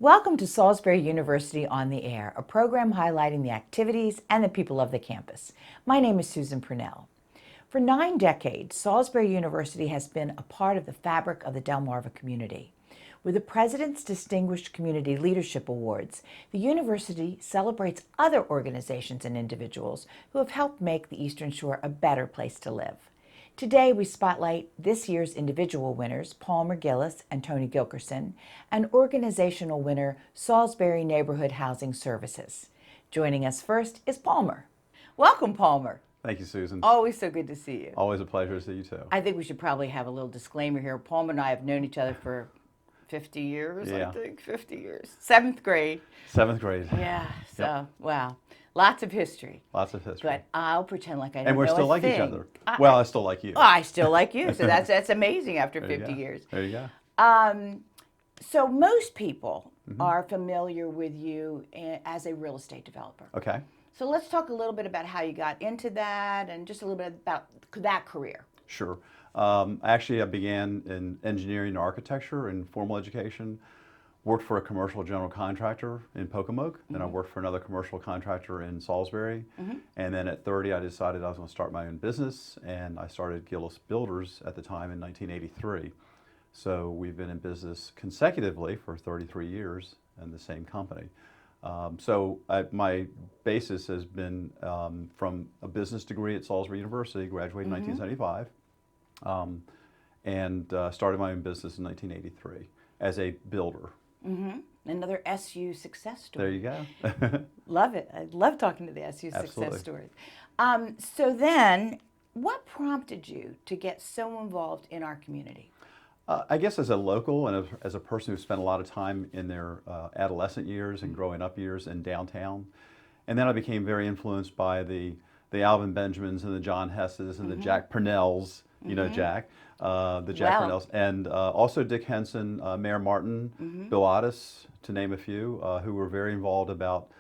Welcome to Salisbury University on the Air, a program highlighting the activities and the people of the campus. My name is Susan Purnell. For 9 decades, Salisbury University has been a part of the fabric of the Delmarva community. With the President's Distinguished Community Leadership Awards, the university celebrates other organizations and individuals who have helped make the Eastern Shore a better place to live. Today, we spotlight this year's individual winners, Palmer Gillis and Tony Gilkerson, and organizational winner, Salisbury Neighborhood Housing Services. Joining us first is Palmer. Welcome, Palmer. Thank you, Susan. Always so good to see you. Always a pleasure to see you too. I think we should probably have a little disclaimer here. Palmer and I have known each other for 50 years, Yeah. I think, 50 years. 7th grade. 7th grade. Yeah, so, Yep. wow. Lots of history. Lots of history. But I'll pretend like I don't and we're know still a like thing. each other. Well, I still like you. I still like you, so that's amazing after There you 50 go. years. There you go. So most people Mm-hmm. are familiar with you as a real estate developer. Okay. So let's talk a little bit about how you got into that and just a little bit about that career. Sure. Actually, I began in engineering and architecture and formal education. Worked for a commercial general contractor in Pocomoke. Then I worked for another commercial contractor in Salisbury. And then at 30, I decided I was going to start my own business, and I started Gillis Builders at the time in 1983. So we've been in business consecutively for 33 years in the same company. My basis has been from a business degree at Salisbury University, graduated in 1975, and started my own business in 1983 as a builder. Another SU success story. There you go. Love it. I love talking to the SU Absolutely. success stories. So then, what prompted you to get so involved in our community? I guess as a local and as a person who spent a lot of time in their adolescent years and growing up years in downtown. And then I became very influenced by the Alvin Benjamins and the John Hesses and the Jack Purnells, you know Jack, the Jack Purnells, and also Dick Henson, Mayor Martin, Bill Otis, to name a few, who were very involved about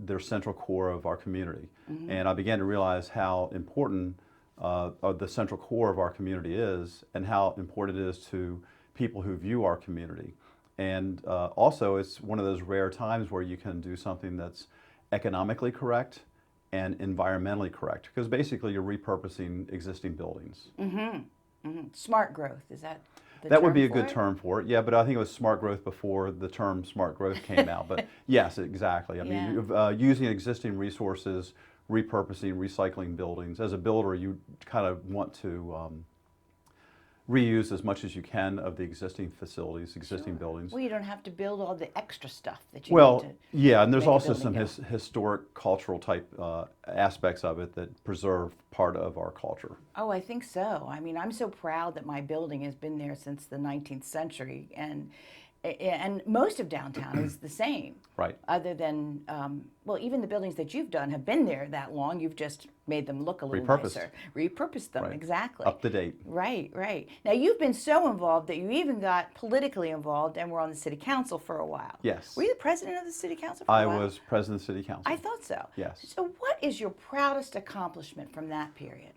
their central core of our community. And I began to realize how important the central core of our community is, and how important it is to people who view our community. And also, it's one of those rare times where you can do something that's economically correct and environmentally correct, because basically you're repurposing existing buildings. Smart growth, is that the That would term be a for good it? term for it, yeah, but I think it was smart growth before the term smart growth came out. But yes, exactly. I mean, using existing resources, repurposing, recycling buildings. As a builder, you kind of want to reuse as much as you can of the existing facilities, existing buildings. Well, you don't have to build all the extra stuff that you Well, need to. yeah, and there's make a also building some go. historic, cultural type aspects of it that preserve part of our culture. Oh, I think so. I mean, I'm so proud that my building has been there since the 19th century, and most of downtown is the same. Right. Other than, well, even the buildings that you've done have been there that long. You've just made them look a little Repurposed. nicer. Repurposed them, Right. exactly. Up to date. Right, right. Now, you've been so involved that you even got politically involved and were on the city council for a while. Yes. Were you the president of the city council for a I while? was president of the city council. I thought so. Yes. So what is your proudest accomplishment from that period?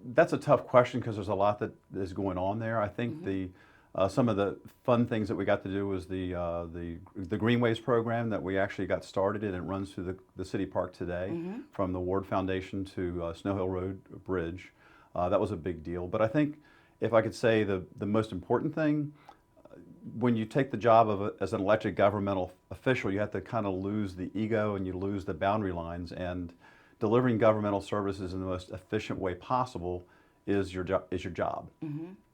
That's a tough question because there's a lot that is going on there. I think some of the fun things that we got to do was the Greenways program that we actually got started, and it runs through the city park today, from the Ward Foundation to Snow Hill Road Bridge. That was a big deal. But I think if I could say the most important thing, when you take the job as an elected governmental official, you have to kind of lose the ego and you lose the boundary lines, and delivering governmental services in the most efficient way possible is your job.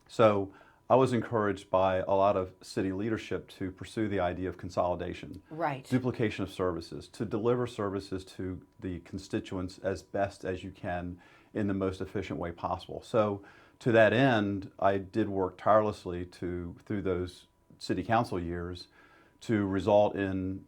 So I was encouraged by a lot of city leadership to pursue the idea of consolidation, Right. duplication of services, to deliver services to the constituents as best as you can in the most efficient way possible. So to that end, I did work tirelessly through those city council years to result in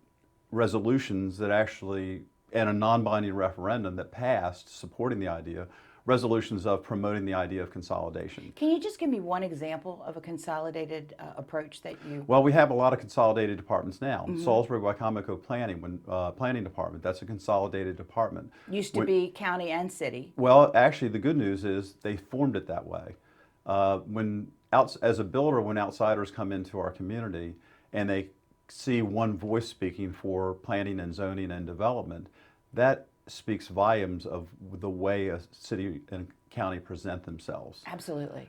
resolutions that actually, and a non-binding referendum that passed supporting the idea, resolutions of promoting the idea of consolidation. Can you just give me one example of a consolidated approach that you... Well, we have a lot of consolidated departments now. Salisbury-Wycomico Planning Department, that's a consolidated department. Used to be county and city. Well, actually, the good news is they formed it that way. When as a builder, when outsiders come into our community and they see one voice speaking for planning and zoning and development, that speaks volumes of the way a city and county present themselves. Absolutely.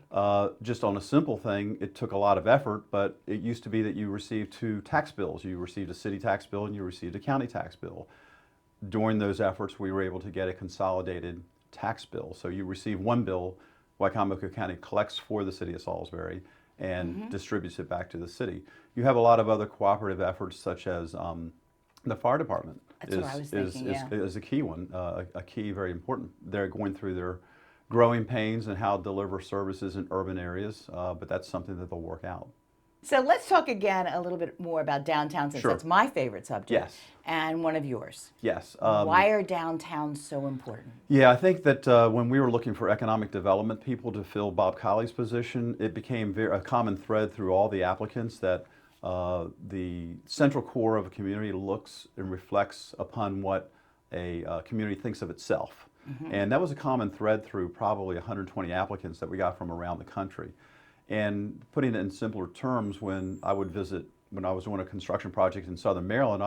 Just on a simple thing, it took a lot of effort, but it used to be that you received two tax bills. You received a city tax bill and you received a county tax bill. During those efforts, we were able to get a consolidated tax bill. So you receive one bill, Wycomico County collects for the city of Salisbury and distributes it back to the city. You have a lot of other cooperative efforts, such as the fire department. That's what I was thinking, is a key one, a key, very important. They're going through their growing pains and how to deliver services in urban areas, but that's something that they'll work out. So let's talk again a little bit more about downtown, since Sure. that's my favorite subject. Yes. And one of yours. Yes. Why are downtowns so important? Yeah, I think that when we were looking for economic development people to fill Bob Colley's position, it became a common thread through all the applicants that the central core of a community looks and reflects upon what a community thinks of itself. And that was a common thread through probably 120 applicants that we got from around the country. And putting it in simpler terms, when I was doing a construction project in Southern Maryland,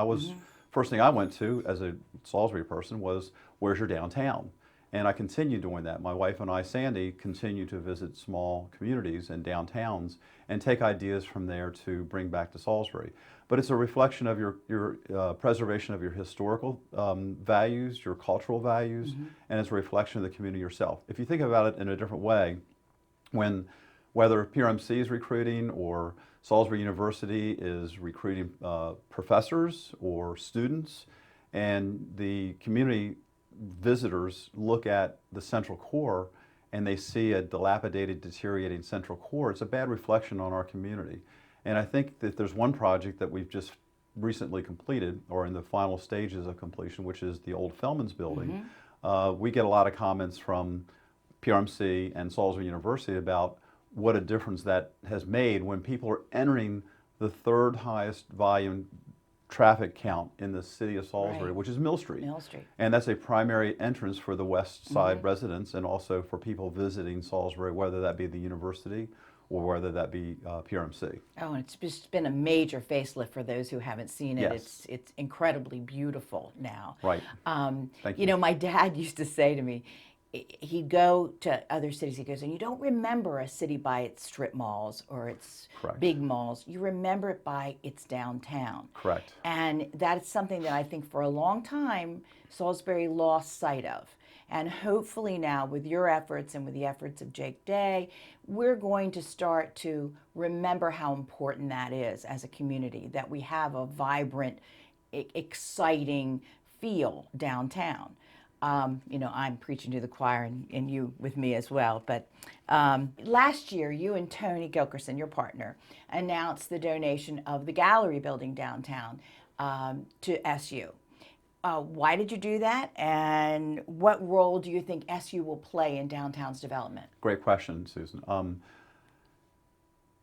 first thing I went to as a Salisbury person was, where's your downtown? And I continued doing that. My wife and I, Sandy, continue to visit small communities and downtowns and take ideas from there to bring back to Salisbury. But it's a reflection of your preservation of your historical values, your cultural values, and it's a reflection of the community yourself. If you think about it in a different way, whether PRMC is recruiting or Salisbury University is recruiting professors or students, and the community visitors look at the central core and they see a dilapidated, deteriorating central core, it's a bad reflection on our community. And I think that there's one project that we've just recently completed, or in the final stages of completion, which is the old Fellman's building. We get a lot of comments from PRMC and Salisbury University about what a difference that has made when people are entering the third highest volume traffic count in the city of Salisbury, which is Mill Street. Mill Street. And that's a primary entrance for the West Side residents and also for people visiting Salisbury, whether that be the university or whether that be PRMC. Oh, and it's just been a major facelift for those who haven't seen it. Yes. It's incredibly beautiful now. Right. Thank you. You know, my dad used to say to me, he'd go to other cities, he goes, and you don't remember a city by its strip malls or its Correct. big malls. You remember it by its downtown. Correct. And that's something that I think for a long time Salisbury lost sight of. And hopefully now, with your efforts and with the efforts of Jake Day, we're going to start to remember how important that is as a community, that we have a vibrant, exciting feel downtown. You know, I'm preaching to the choir and you with me as well. But last year, you and Tony Gilkerson, your partner, announced the donation of the gallery building downtown to SU. Why did you do that? And what role do you think SU will play in downtown's development? Great question, Susan.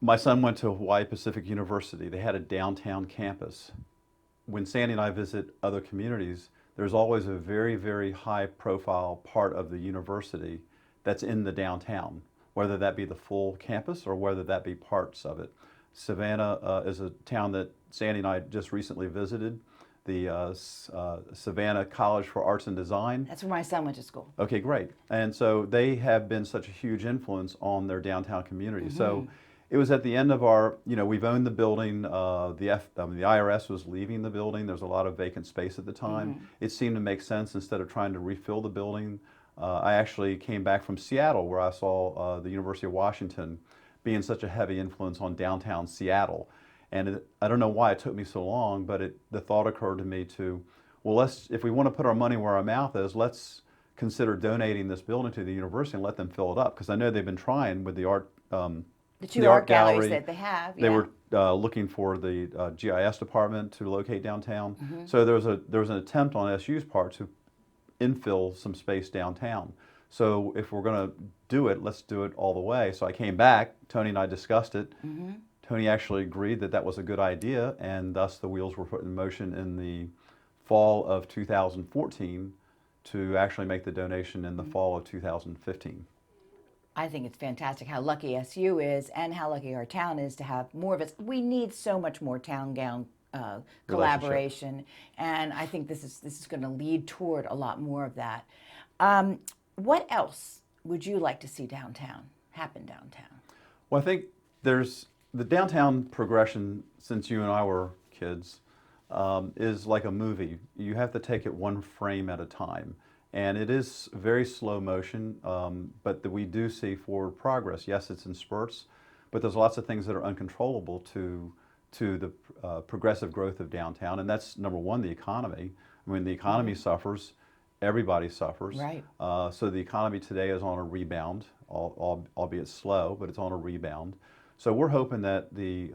My son went to Hawaii Pacific University. They had a downtown campus. When Sandy and I visit other communities, there's always a very, very high profile part of the university that's in the downtown, whether that be the full campus or whether that be parts of it. Savannah is a town that Sandy and I just recently visited, the Savannah College for Arts and Design. That's where my son went to school. Okay, great. And so they have been such a huge influence on their downtown community. So it was at the end of our, you know, we've owned the building, the IRS was leaving the building, there's a lot of vacant space at the time. It seemed to make sense, instead of trying to refill the building. I actually came back from Seattle, where I saw the University of Washington being such a heavy influence on downtown Seattle. And I don't know why it took me so long, but the thought occurred to me to, well, if we want to put our money where our mouth is, let's consider donating this building to the university and let them fill it up. Because I know they've been trying with the art The two art galleries that they have. They were looking for the GIS department to locate downtown. So there was an attempt on SU's part to infill some space downtown. So if we're going to do it, let's do it all the way. So I came back, Tony and I discussed it. Tony actually agreed that that was a good idea, and thus the wheels were put in motion in the fall of 2014 to actually make the donation in the fall of 2015. I think it's fantastic how lucky SU is and how lucky our town is to have more of it. We need so much more town-gown Relationship. collaboration, and I think this is going to lead toward a lot more of that. Um, what else would you like to see happen downtown? Well, I think there's the downtown progression since you and I were kids is like a movie. You have to take it one frame at a time. And it is very slow motion, but we do see forward progress. Yes, it's in spurts, but there's lots of things that are uncontrollable to the progressive growth of downtown. And that's number one, the economy. When the economy suffers, everybody suffers. Right. So the economy today is on a rebound, albeit slow, but it's on a rebound. So we're hoping that the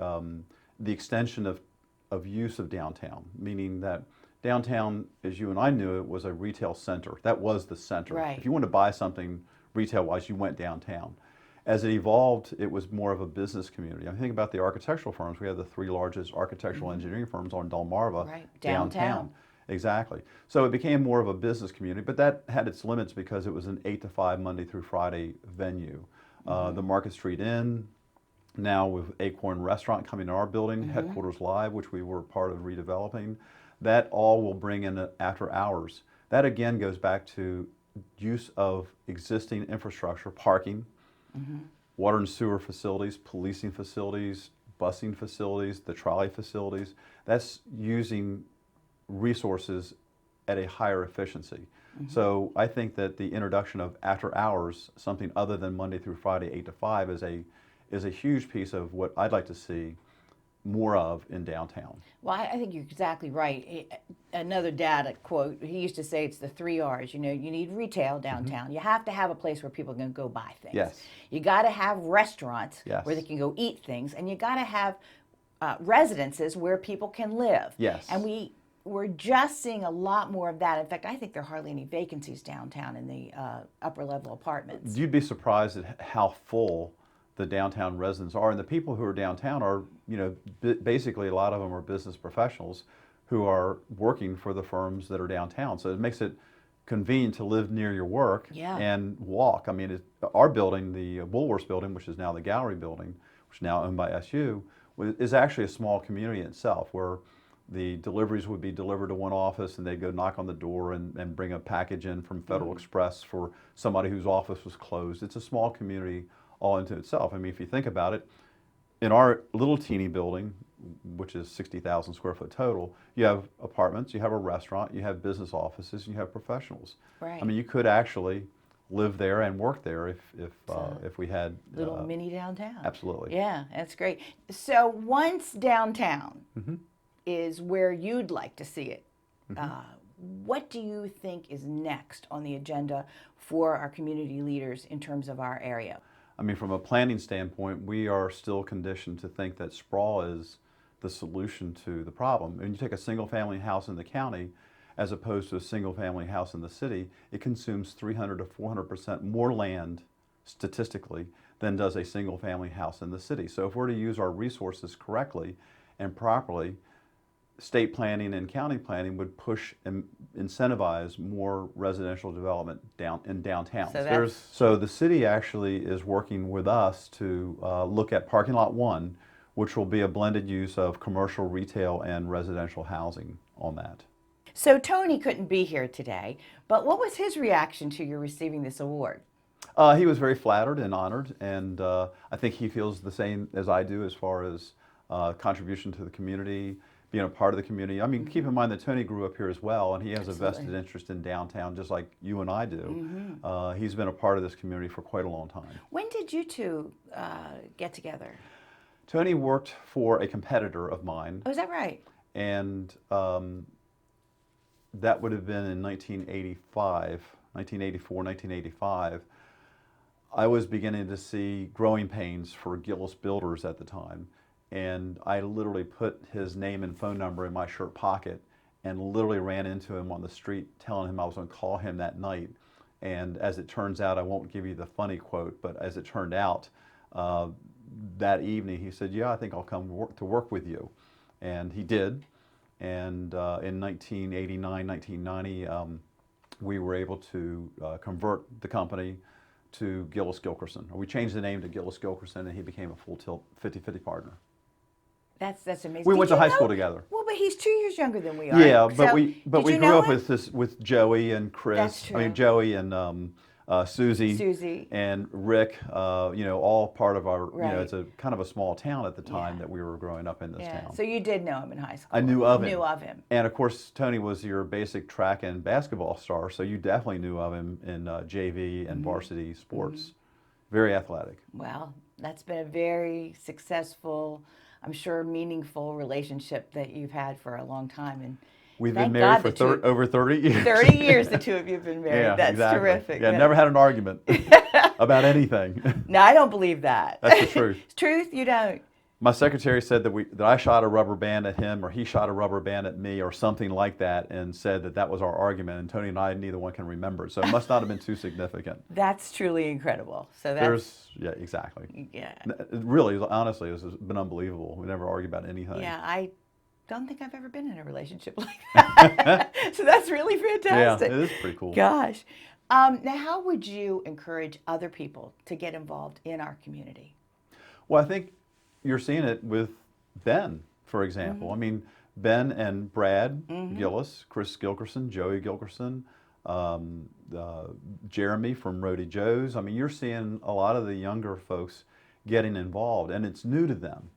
extension of use of downtown, meaning that downtown, as you and I knew it, was a retail center. That was the center. Right. If you wanted to buy something retail-wise, you went downtown. As it evolved, it was more of a business community. I think about the architectural firms. We have the three largest architectural engineering firms on Delmarva, Right. downtown. Exactly. So it became more of a business community, but that had its limits because it was an 8 to 5 Monday through Friday venue. The Market Street Inn, now with Acorn Restaurant coming to our building, Headquarters Live, which we were part of redeveloping, that all will bring in after hours. That again goes back to use of existing infrastructure, parking, water and sewer facilities, policing facilities, busing facilities, the trolley facilities. That's using resources at a higher efficiency. So I think that the introduction of after hours, something other than Monday through Friday, 8 to 5, is a huge piece of what I'd like to see more of in downtown. Well, I think you're exactly right. Another dad quote, he used to say it's the three R's. You know, you need retail downtown. You have to have a place where people can go buy things. Yes. You got to have restaurants Yes. where they can go eat things, and you got to have residences where people can live. Yes. And we're just seeing a lot more of that. In fact, I think there are hardly any vacancies downtown in the upper level apartments. You'd be surprised at how full the downtown residents are, and the people who are downtown are, you know, basically a lot of them are business professionals who are working for the firms that are downtown. So it makes it convenient to live near your work and walk. I mean, our building, the Woolworths building, which is now the Gallery building, which is now owned by SU, is actually a small community itself where the deliveries would be delivered to one office and they'd go knock on the door and bring a package in from Federal Express for somebody whose office was closed. It's a small community all into itself. I mean, if you think about it, in our little teeny building, which is 60,000 square foot total, you have apartments, you have a restaurant, you have business offices, and you have professionals. Right. I mean, you could actually live there and work there if we had little mini downtown. Absolutely. Yeah, that's great. So once downtown is where you'd like to see it, what do you think is next on the agenda for our community leaders in terms of our area? I mean, from a planning standpoint, we are still conditioned to think that sprawl is the solution to the problem. When you take a single-family house in the county, as opposed to a single-family house in the city, it consumes 300 to 400% more land statistically than does a single-family house in the city. So if we're to use our resources correctly and properly, state planning and county planning would push and incentivize more residential development in downtown. So the city actually is working with us to look at parking lot 1, which will be a blended use of commercial, retail, and residential housing on that. So Tony couldn't be here today, but what was his reaction to your receiving this award? He was very flattered and honored, and I think he feels the same as I do as far as contribution to the community, being a part of the community. I mean, keep in mind that Tony grew up here as well, and he has a vested interest in downtown, just like you and I do. He's been a part of this community for quite a long time. When did you two get together? Tony worked for a competitor of mine. Oh, is that right? And that would have been in 1984, 1985. I was beginning to see growing pains for Gillis Builders at the time. And I literally put his name and phone number in my shirt pocket and literally ran into him on the street telling him I was going to call him that night. And as it turns out, I won't give you the funny quote, but as it turned out, that evening he said, yeah, I think I'll come to work with you. And he did. And in 1989, 1990, we were able to convert the company to Gillis Gilkerson, or we changed the name to Gillis Gilkerson, and he became a full tilt 50-50 partner. That's amazing. We Did went to you high know- school together. Well, but he's 2 years younger than we are. Yeah, but So, we did you grew know up him? with Joey and Chris. That's I mean true. Joey and Susie, Susie. and Rick. You know, all part of our. You know, Right. it's a kind of a small town at the time Yeah. that we were growing up in this Yeah. town. So you did know him in high school. I knew of him. Knew of him. And of course, Tony was your basic track and basketball star, so you definitely knew of him in JV and varsity sports. Very athletic. Well, that's been a very successful, I'm sure, meaningful relationship that you've had for a long time. And We've thank been married God for the two- over 30 years. 30 years the two of you have been married. Yeah, That's exactly. terrific. Yeah, never had an argument about anything. No, I don't believe that. That's the truth. Truth, you don't. My secretary said that I shot a rubber band at him, or he shot a rubber band at me, or something like that, and said that was our argument. And Tony and I, neither one can remember it, so it must not have been too significant. That's truly incredible. So that's, Yeah, exactly. yeah. Really, honestly, this has been unbelievable. We never argue about anything. Yeah, I don't think I've ever been in a relationship like that. So that's really Yeah, fantastic. it is pretty cool. Gosh. Now, how would you encourage other people to get involved in our community? Well, I think you're seeing it with Ben, for example. I mean, Ben and Brad Gillis, Chris Gilkerson, Joey Gilkerson, Jeremy from Rody Joe's. I mean, you're seeing a lot of the younger folks getting involved, and it's new to them.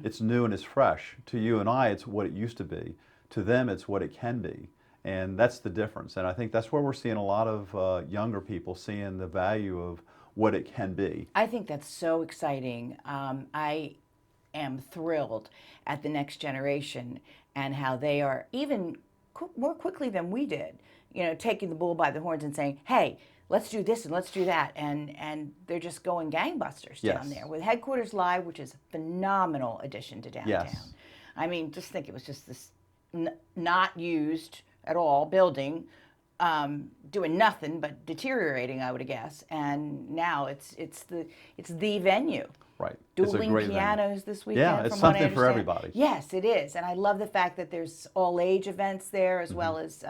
It's new and it's fresh. To you and I, it's what it used to be. To them, it's what it can be. And that's the difference. And I think that's where we're seeing a lot of younger people seeing the value of what it can be. I think that's so exciting. I am thrilled at the next generation and how they are even more quickly than we did, you know, taking the bull by the horns and saying, hey, let's do this and let's do that. And they're just going gangbusters down Yes. there with Headquarters Live, which is a phenomenal addition to downtown. Yes. I mean, just think it was just this not used at all building, doing nothing but deteriorating, I would guess. And now it's the venue. Right. It's a Dueling great venue. pianos this weekend. Yeah, it's from what I something for understand. everybody. Yes, it is, and I love the fact that there's all age events there as well as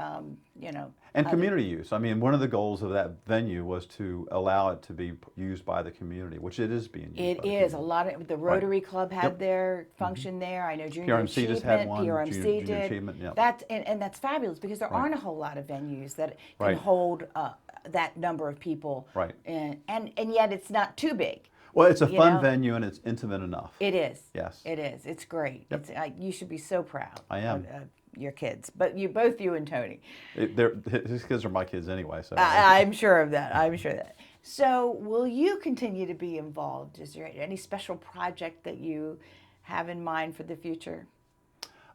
you know. And other- community use. I mean, one of the goals of that venue was to allow it to be used by the community, which it is being used. It by the is a community. lot of the Rotary Club had Yep. their function there. I know Junior PRMC Achievement, just had one, PRMC Junior did. Achievement, yep. That's and that's fabulous because there Right. aren't a whole lot of venues that can Right. hold that number of people. Right. And yet it's not too big. Well, it's a you fun know? venue and it's intimate enough. It is. Yes. It is. It's great. Yep. It's you should be so proud. I am. Of your kids, but both you and Tony. His kids are my kids anyway, so. I'm sure of that. I'm sure of that. So, will you continue to be involved? Is there any special project that you have in mind for the future?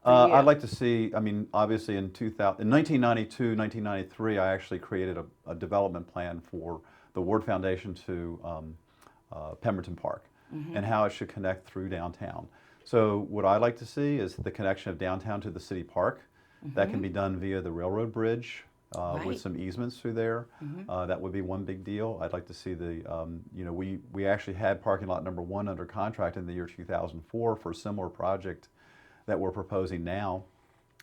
for you? I'd like to see, I mean, obviously in 1992, 1993, I actually created a development plan for the Ward Foundation to Pemberton Park and how it should connect through downtown. So what I'd like to see is the connection of downtown to the city park. That can be done via the railroad bridge Right. with some easements through there. That would be one big deal. I'd like to see the, you know, we actually had parking lot number 1 under contract in the year 2004 for a similar project that we're proposing now.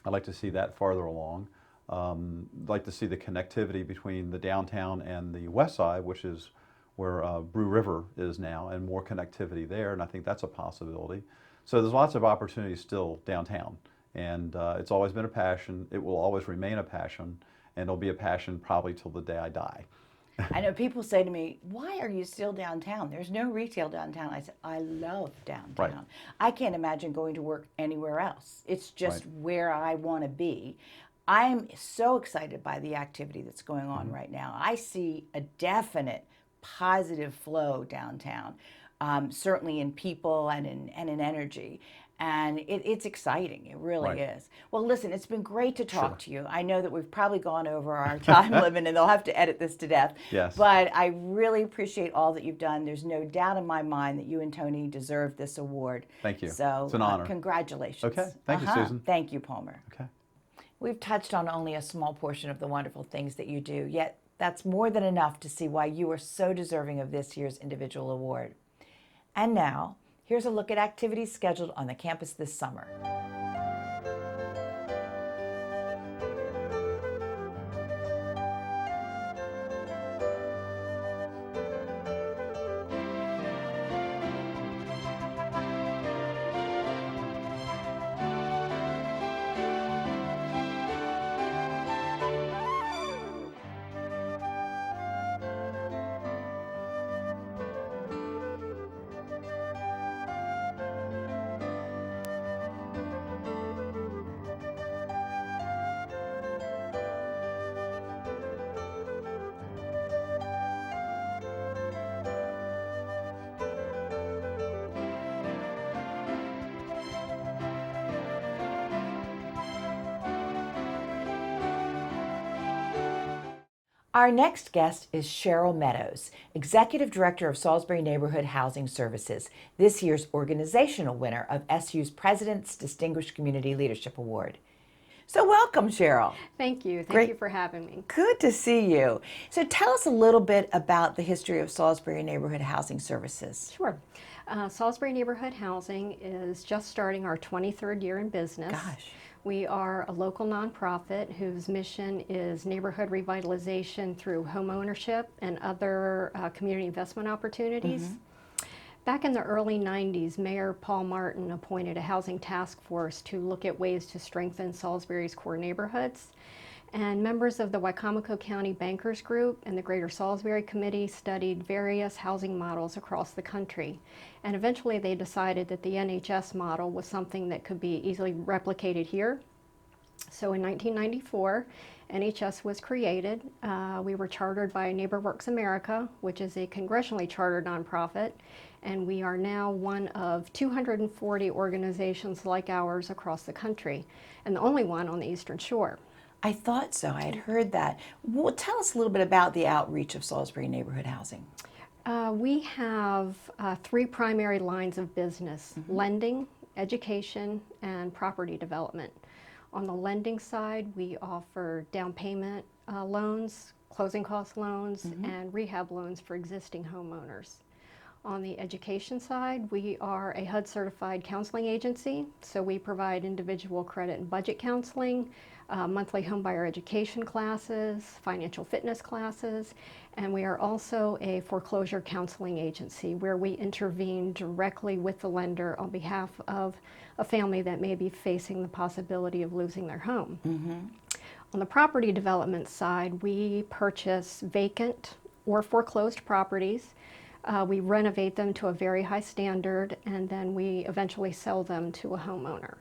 I'd like to see that farther along. I'd like to see the connectivity between the downtown and the west side, which is where Brew River is now, and more connectivity there, and I think that's a possibility. So there's lots of opportunities still downtown, and it's always been a passion. It will always remain a passion, and it'll be a passion probably till the day I die. I know people say to me, why are you still downtown? There's no retail downtown. I said, I love downtown. Right. I can't imagine going to work anywhere else. It's just Right. where I want to be. I'm so excited by the activity that's going on right now. I see a definite positive flow downtown, certainly in people and in energy. And it's exciting. It really Right. is. Well, listen, it's been great to talk Sure. to you. I know that we've probably gone over our time limit and they'll have to edit this to death. Yes. But I really appreciate all that you've done. There's no doubt in my mind that you and Tony deserve this award. Thank you. So It's an honor. Congratulations. Okay. Thank you, Susan. Thank you, Palmer. Okay. We've touched on only a small portion of the wonderful things that you do, yet that's more than enough to see why you are so deserving of this year's individual award. And now, here's a look at activities scheduled on the campus this summer. Our next guest is Cheryl Meadows, Executive Director of Salisbury Neighborhood Housing Services, this year's organizational winner of SU's President's Distinguished Community Leadership Award. So welcome, Cheryl. Thank you. Thank Great. you for having me. Good to see you. So tell us a little bit about the history of Salisbury Neighborhood Housing Services. Sure. Salisbury Neighborhood Housing is just starting our 23rd year in business. Gosh. We are a local nonprofit whose mission is neighborhood revitalization through home ownership and other community investment opportunities. Back in the early 90s, Mayor Paul Martin appointed a housing task force to look at ways to strengthen Salisbury's core neighborhoods. And members of the Wicomico County Bankers Group and the Greater Salisbury Committee studied various housing models across the country. And eventually they decided that the NHS model was something that could be easily replicated here. So in 1994, NHS was created. We were chartered by NeighborWorks America, which is a congressionally chartered nonprofit, and we are now one of 240 organizations like ours across the country, and the only one on the Eastern Shore. I thought so. I had heard that. Well, tell us a little bit about the outreach of Salisbury Neighborhood Housing. We have three primary lines of business: lending, education, and property development. On the lending side, we offer down payment loans, closing cost loans, and rehab loans for existing homeowners. On the education side, we are a HUD certified counseling agency, so we provide individual credit and budget counseling, monthly homebuyer education classes, financial fitness classes, and we are also a foreclosure counseling agency where we intervene directly with the lender on behalf of a family that may be facing the possibility of losing their home. On the property development side, we purchase vacant or foreclosed properties. We renovate them to a very high standard, and then we eventually sell them to a homeowner.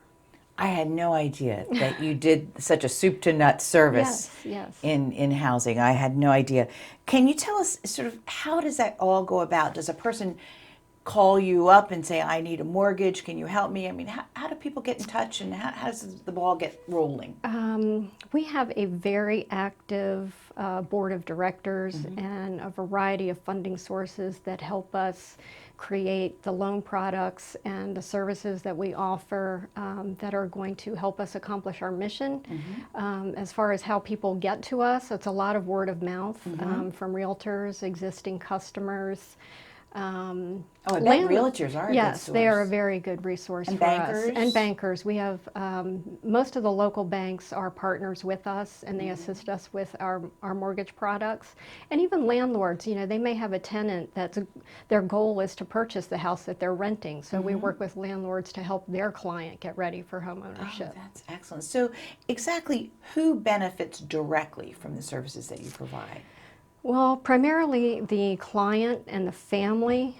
I had no idea that you did such a soup to nuts service Yes. in housing. I had no idea. Can you tell us sort of how does that all go about? Does a person call you up and say, I need a mortgage, can you help me? I mean, how do people get in touch, and how does the ball get rolling? We have a very active board of directors and a variety of funding sources that help us create the loan products and the services that we offer that are going to help us accomplish our mission. As far as how people get to us, it's a lot of word of mouth from realtors, existing customers. I bet realtors are a good Yes, source. they are a very good resource And for bankers? us. And bankers. We have most of the local banks are partners with us, and they assist us with our mortgage products. And even landlords, you know, they may have a tenant that's their goal is to purchase the house that they're renting. So we work with landlords to help their client get ready for home ownership. Oh, that's excellent. So exactly who benefits directly from the services that you provide? Well, primarily the client and the family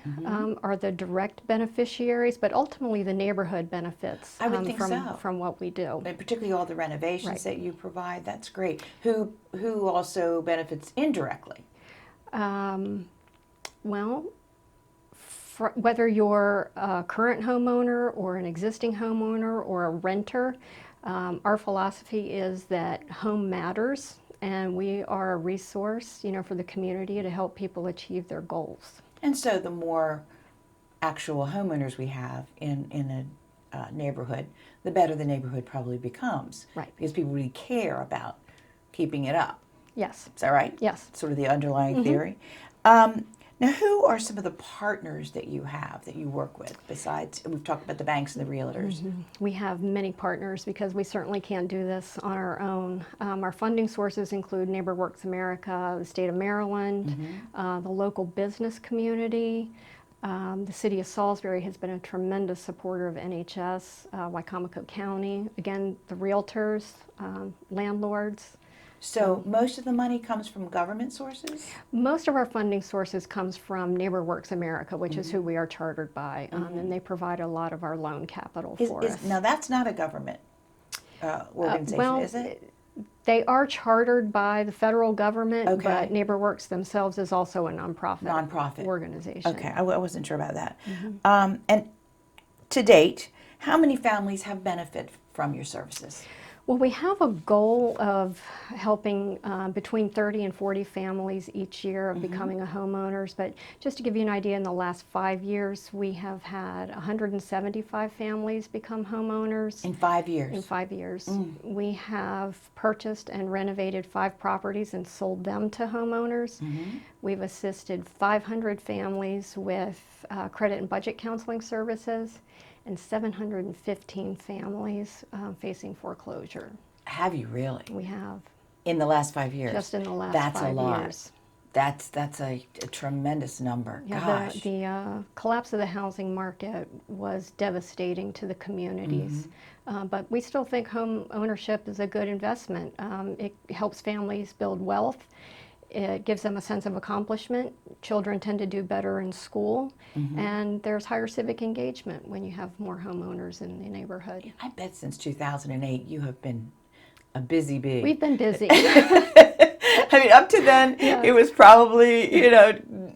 are the direct beneficiaries, but ultimately the neighborhood benefits I would think so. from what we do. And particularly all the renovations Right. that you provide. That's great. Who also benefits indirectly? Well, whether you're a current homeowner or an existing homeowner or a renter, our philosophy is that home matters, and we are a resource, you know, for the community to help people achieve their goals. And so the more actual homeowners we have in a neighborhood, the better the neighborhood probably becomes. Right. Because people really care about keeping it up. Yes. Is that right? Yes. Sort of the underlying theory. Now, who are some of the partners that you have that you work with besides, we've talked about the banks and the realtors. We have many partners because we certainly can't do this on our own. Our funding sources include NeighborWorks America, the state of Maryland, the local business community. The city of Salisbury has been a tremendous supporter of NHS, Wicomico County, again, the realtors, landlords. So most of the money comes from government sources? Most of our funding sources comes from NeighborWorks America, which is who we are chartered by, and they provide a lot of our loan capital for us. Now, that's not a government organization, is it? They are chartered by the federal government, Okay. but NeighborWorks themselves is also a Nonprofit organization. Okay, I wasn't sure about that. And to date, how many families have benefited from your services? Well, we have a goal of helping between 30 and 40 families each year of becoming a homeowners. But just to give you an idea, in the last 5 years, we have had 175 families become homeowners. In 5 years? In 5 years. We have purchased and renovated 5 properties and sold them to homeowners. We've assisted 500 families with credit and budget counseling services, and 715 families facing foreclosure. Have you really? We have. In the last 5 years? Just in the last That's 5 a lot. years. That's a tremendous number. Yeah, Gosh. the collapse of the housing market was devastating to the communities. But we still think home ownership is a good investment. It helps families build wealth. It gives them a sense of accomplishment. Children tend to do better in school, and there's higher civic engagement when you have more homeowners in the neighborhood. I bet since 2008 you have been a busy bee. We've been busy. I mean, up to then, it was probably,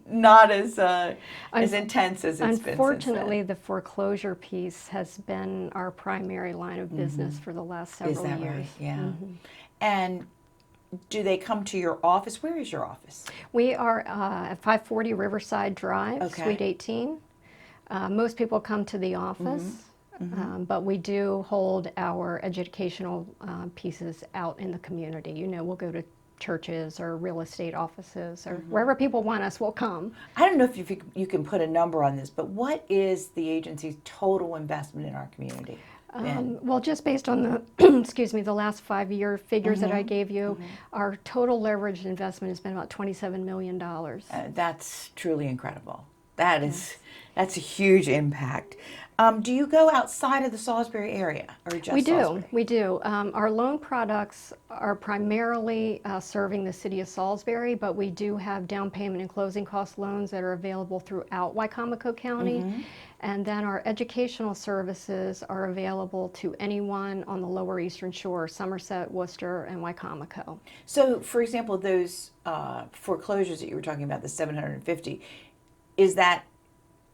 not as intense as it's been since then. Unfortunately, the foreclosure piece has been our primary line of business for the last several Is that years. right? Yeah. And do they come to your office? Where is your office? We are at 540 Riverside Drive, Okay. Suite 18. Most people come to the office, but we do hold our educational pieces out in the community. We'll go to churches or real estate offices or wherever people want us, we'll come. I don't know if you can put a number on this, but what is the agency's total investment in our community? Well, just based on the, excuse me, the last 5-year figures that I gave you, our total leveraged investment has been about $27 million. That's truly incredible. That's a huge impact. Do you go outside of the Salisbury area or just Salisbury? We do. Our loan products are primarily serving the city of Salisbury, but we do have down payment and closing cost loans that are available throughout Wicomico County. And then our educational services are available to anyone on the Lower Eastern Shore, Somerset, Worcester, and Wicomico. So, for example, those foreclosures that you were talking about, the 750, is that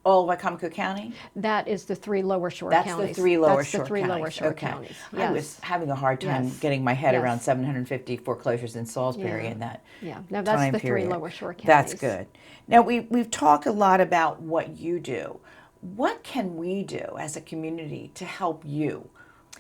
all Wicomico County? That is the 3 Lower Shore counties. That's the 3 Lower Shore That's the 3 counties. Lower Shore Okay. counties. I was having a hard time getting my head around 750 foreclosures in Salisbury in that No, that's time the period. 3 Lower Shore counties. That's good. Now, we've talked a lot about what you do. What can we do as a community to help you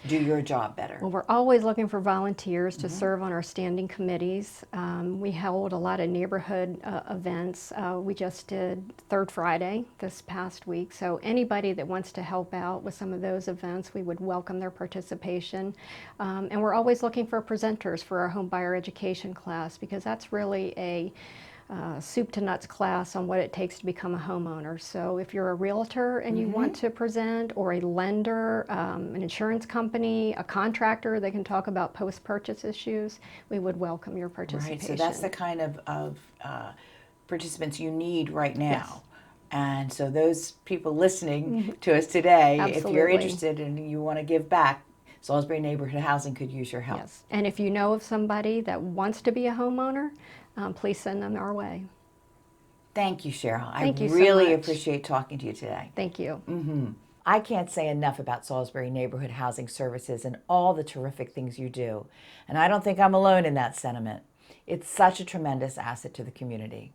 do your job better? Well, we're always looking for volunteers to serve on our standing committees. We hold a lot of neighborhood events. We just did Third Friday this past week, so anybody that wants to help out with some of those events, we would welcome their participation. And we're always looking for presenters for our home buyer education class, because that's really a soup to nuts class on what it takes to become a homeowner. So if you're a realtor and you want to present, or a lender, an insurance company, a contractor that can talk about post-purchase issues, we would welcome your participation. Right, so that's the kind of participants you need right now. Yes. And so those people listening to us today, if you're Absolutely. interested and you want to give back, Salisbury Neighborhood Housing could use your help. Yes, and if you know of somebody that wants to be a homeowner, please send them our way. Thank you, Cheryl. Thank you so really much. appreciate talking to you today. Thank you. I can't say enough about Salisbury Neighborhood Housing Services and all the terrific things you do. And I don't think I'm alone in that sentiment. It's such a tremendous asset to the community.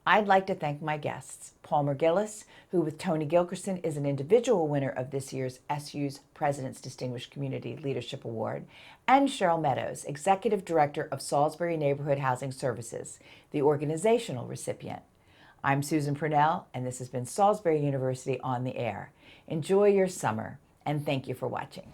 I'd like to thank my guests, Palmer Gillis, who with Tony Gilkerson is an individual winner of this year's SU's President's Distinguished Community Leadership Award, and Cheryl Meadows, Executive Director of Salisbury Neighborhood Housing Services, the organizational recipient. I'm Susan Purnell, and this has been Salisbury University on the Air. Enjoy your summer, and thank you for watching.